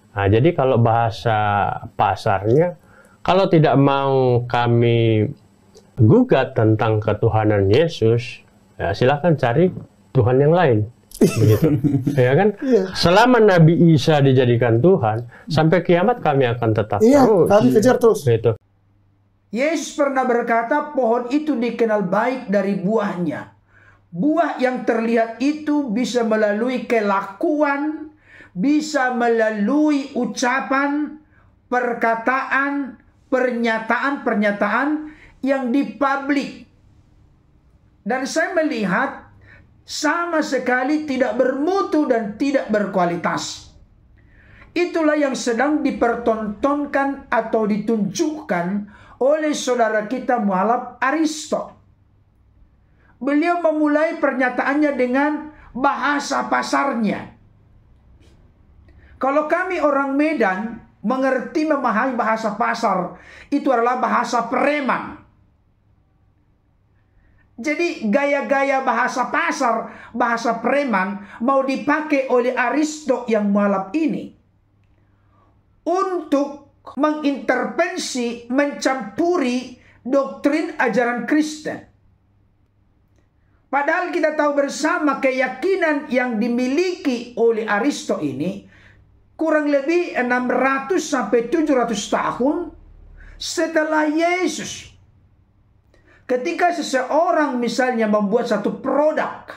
Nah, jadi kalau bahasa pasarnya, kalau tidak mau kami gugat tentang ketuhanan Yesus, ya silakan cari Tuhan yang lain. Begitu. Ya kan? Iya. Selama Nabi Isa dijadikan Tuhan, sampai kiamat kami akan tetap terus. Kami kejar terus. Gitu. Yesus pernah berkata, pohon itu dikenal baik dari buahnya. Buah yang terlihat itu bisa melalui kelakuan, bisa melalui ucapan, perkataan, pernyataan-pernyataan yang dipublik. Dan saya melihat sama sekali tidak bermutu dan tidak berkualitas. Itulah yang sedang dipertontonkan atau ditunjukkan oleh saudara kita mualaf Aristo. Beliau memulai pernyataannya dengan bahasa pasarnya. Kalau kami orang Medan mengerti memahami bahasa pasar, itu adalah bahasa preman. Jadi gaya-gaya bahasa pasar, bahasa preman mau dipakai oleh Aristo yang mualaf ini untuk mengintervensi, mencampuri doktrin ajaran Kristen. Padahal kita tahu bersama keyakinan yang dimiliki oleh Aristo ini kurang lebih 600 sampai 700 tahun setelah Yesus. Ketika seseorang misalnya membuat satu produk,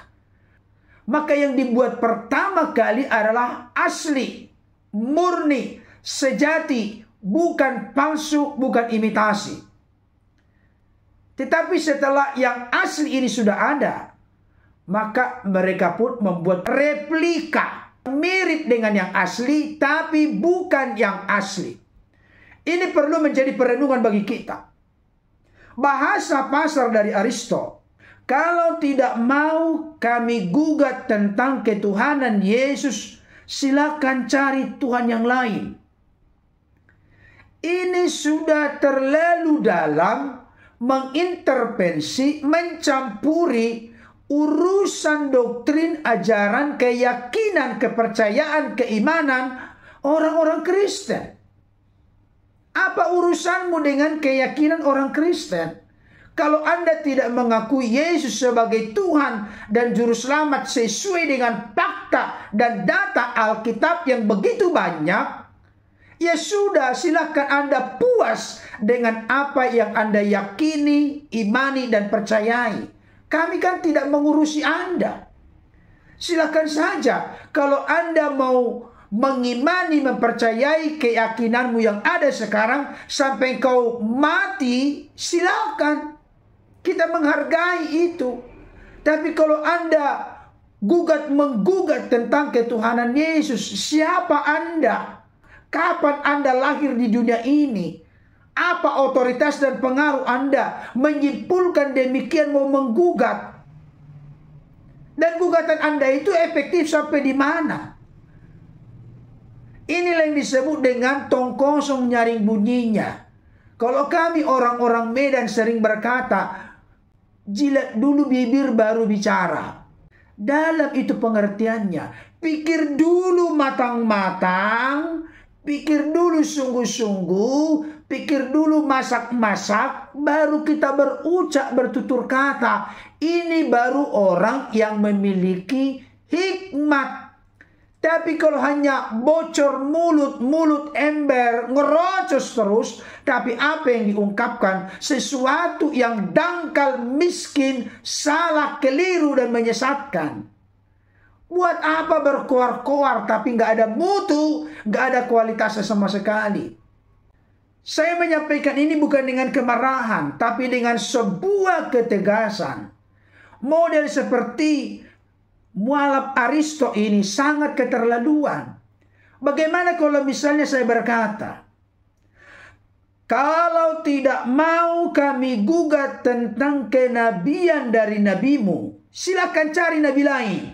maka yang dibuat pertama kali adalah asli, murni, sejati, bukan palsu, bukan imitasi. Tetapi setelah yang asli ini sudah ada, maka mereka pun membuat replika mirip dengan yang asli, tapi bukan yang asli. Ini perlu menjadi perenungan bagi kita. Bahasa pasar dari Aristo, kalau tidak mau kami gugat tentang ketuhanan Yesus, silakan cari Tuhan yang lain. Ini sudah terlalu dalam mengintervensi, mencampuri urusan doktrin, ajaran, keyakinan, kepercayaan, keimanan orang-orang Kristen. Apa urusanmu dengan keyakinan orang Kristen? Kalau Anda tidak mengakui Yesus sebagai Tuhan dan Juru Selamat sesuai dengan fakta dan data Alkitab yang begitu banyak, ya sudah, silakan Anda puas dengan apa yang Anda yakini, imani, dan percayai. Kami kan tidak mengurusi Anda. Silakan saja, kalau Anda mau mengimani, mempercayai keyakinanmu yang ada sekarang sampai kau mati, silakan. Kita menghargai itu. Tapi kalau Anda menggugat tentang ketuhanan Yesus, siapa Anda? Kapan Anda lahir di dunia ini? Apa otoritas dan pengaruh Anda menyimpulkan demikian mau menggugat? Dan gugatan Anda itu efektif sampai di mana? Inilah yang disebut dengan tong kosong nyaring bunyinya. Kalau kami orang-orang Medan sering berkata, jilat dulu bibir baru bicara. Dalam itu pengertiannya, pikir dulu matang-matang, pikir dulu sungguh-sungguh, pikir dulu masak-masak, baru kita berucap, bertutur kata. Ini baru orang yang memiliki hikmat. Tapi kalau hanya bocor mulut ember, ngerocos terus, tapi apa yang diungkapkan? Sesuatu yang dangkal, miskin, salah, keliru, dan menyesatkan. Buat apa berkoar-koar tapi nggak ada mutu, nggak ada kualitasnya sama sekali. Saya menyampaikan ini bukan dengan kemarahan, tapi dengan sebuah ketegasan. Model seperti mualaf Aristo ini sangat keterlaluan. Bagaimana kalau misalnya saya berkata, kalau tidak mau kami gugat tentang kenabian dari nabimu, silakan cari nabi lain.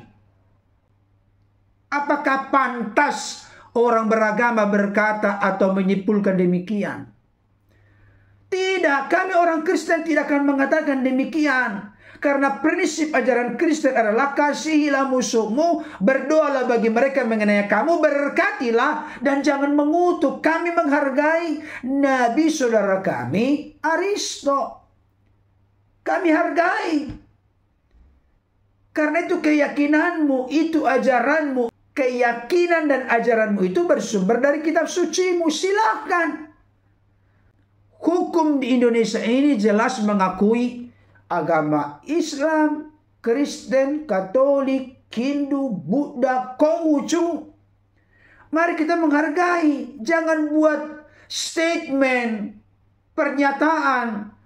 Apakah pantas orang beragama berkata atau menyimpulkan demikian? Tidak, kami orang Kristen tidak akan mengatakan demikian. Karena prinsip ajaran Kristen adalah kasihilah musuhmu, berdoalah bagi mereka mengenai kamu, berkatilah dan jangan mengutuk. Kami menghargai nabi saudara kami Aristo. Kami hargai. Karena itu keyakinanmu, itu ajaranmu, keyakinan dan ajaranmu itu bersumber dari kitab sucimu. Silakan. Hukum di Indonesia ini jelas mengakui agama Islam, Kristen, Katolik, Hindu, Buddha, Konghucu. Mari kita menghargai. Jangan buat statement, pernyataan.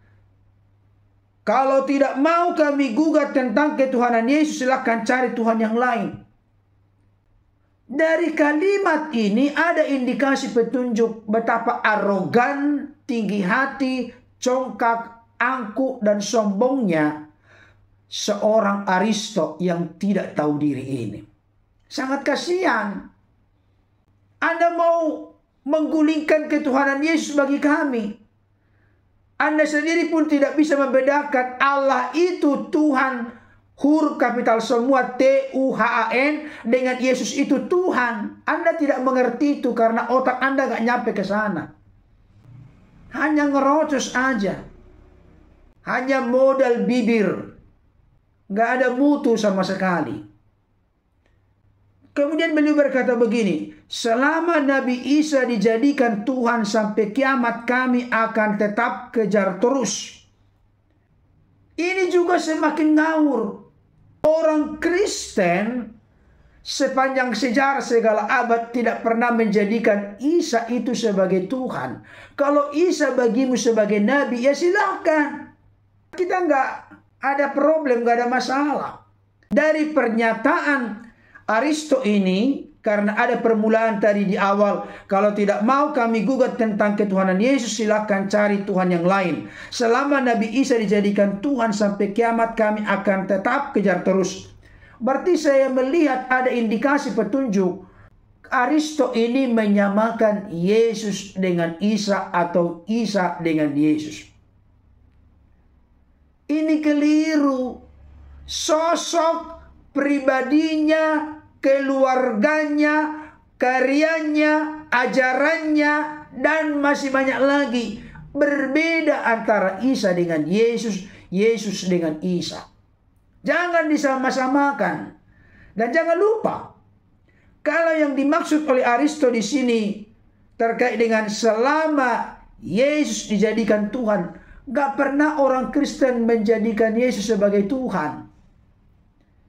Kalau tidak mau kami gugat tentang ketuhanan Yesus, silakan cari Tuhan yang lain. Dari kalimat ini ada indikasi petunjuk betapa arogan, tinggi hati, congkak, angkuh dan sombongnya seorang Aristo yang tidak tahu diri ini. Sangat kasihan. Anda mau menggulingkan ketuhanan Yesus bagi kami. Anda sendiri pun tidak bisa membedakan Allah itu Tuhan, huruf kapital semua Tuhan, dengan Yesus itu Tuhan. Anda tidak mengerti itu karena otak Anda gak nyampe ke sana. Hanya ngerocos aja. Hanya modal bibir. Gak ada mutu sama sekali. Kemudian beliau berkata begini, selama Nabi Isa dijadikan Tuhan sampai kiamat, kami akan tetap kejar terus. Ini juga semakin ngawur. Orang Kristen sepanjang sejarah segala abad tidak pernah menjadikan Isa itu sebagai Tuhan. Kalau Isa bagimu sebagai Nabi, ya silahkan. Kita nggak ada problem, nggak ada masalah. Dari pernyataan Aristo ini, karena ada permulaan tadi di awal, kalau tidak mau kami gugat tentang ketuhanan Yesus, silakan cari Tuhan yang lain. Selama Nabi Isa dijadikan Tuhan sampai kiamat, kami akan tetap kejar terus. Berarti saya melihat ada indikasi petunjuk Aristo ini menyamakan Yesus dengan Isa atau Isa dengan Yesus. Ini keliru. Sosok pribadinya, keluarganya, karyanya, ajarannya, dan masih banyak lagi berbeda antara Isa dengan Yesus, Yesus dengan Isa. Jangan disama-samakan. Dan jangan lupa, kalau yang dimaksud oleh Aristo di sini terkait dengan selama Yesus dijadikan Tuhan, gak pernah orang Kristen menjadikan Yesus sebagai Tuhan.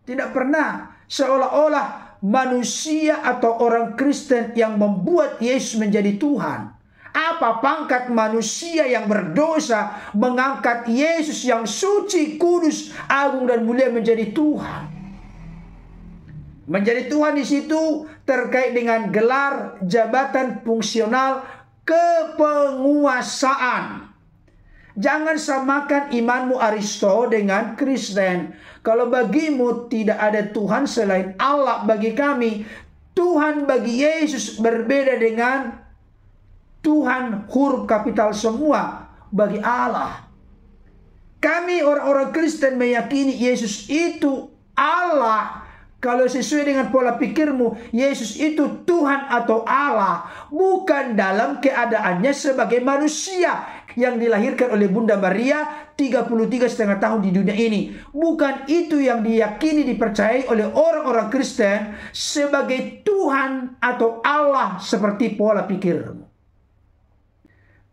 Tidak pernah. Seolah-olah manusia atau orang Kristen yang membuat Yesus menjadi Tuhan. Apa pangkat manusia yang berdosa mengangkat Yesus yang suci, kudus, agung dan mulia menjadi Tuhan? Menjadi Tuhan di situ terkait dengan gelar, jabatan, fungsional, kepenguasaan. Jangan samakan imanmu Aristo dengan Kristen. Kalau bagimu tidak ada Tuhan selain Allah, bagi kami Tuhan bagi Yesus berbeda dengan Tuhan huruf kapital semua bagi Allah. Kami orang-orang Kristen meyakini Yesus itu Allah. Kalau sesuai dengan pola pikirmu, Yesus itu Tuhan atau Allah, bukan dalam keadaannya sebagai manusia yang dilahirkan oleh Bunda Maria 33,5 tahun di dunia ini. Bukan itu yang diyakini, dipercayai oleh orang-orang Kristen sebagai Tuhan atau Allah seperti pola pikirmu.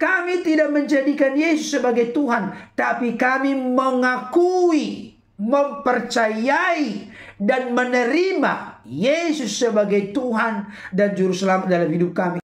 Kami tidak menjadikan Yesus sebagai Tuhan, tapi kami mengakui, mempercayai dan menerima Yesus sebagai Tuhan dan Juru Selamat dalam hidup kami.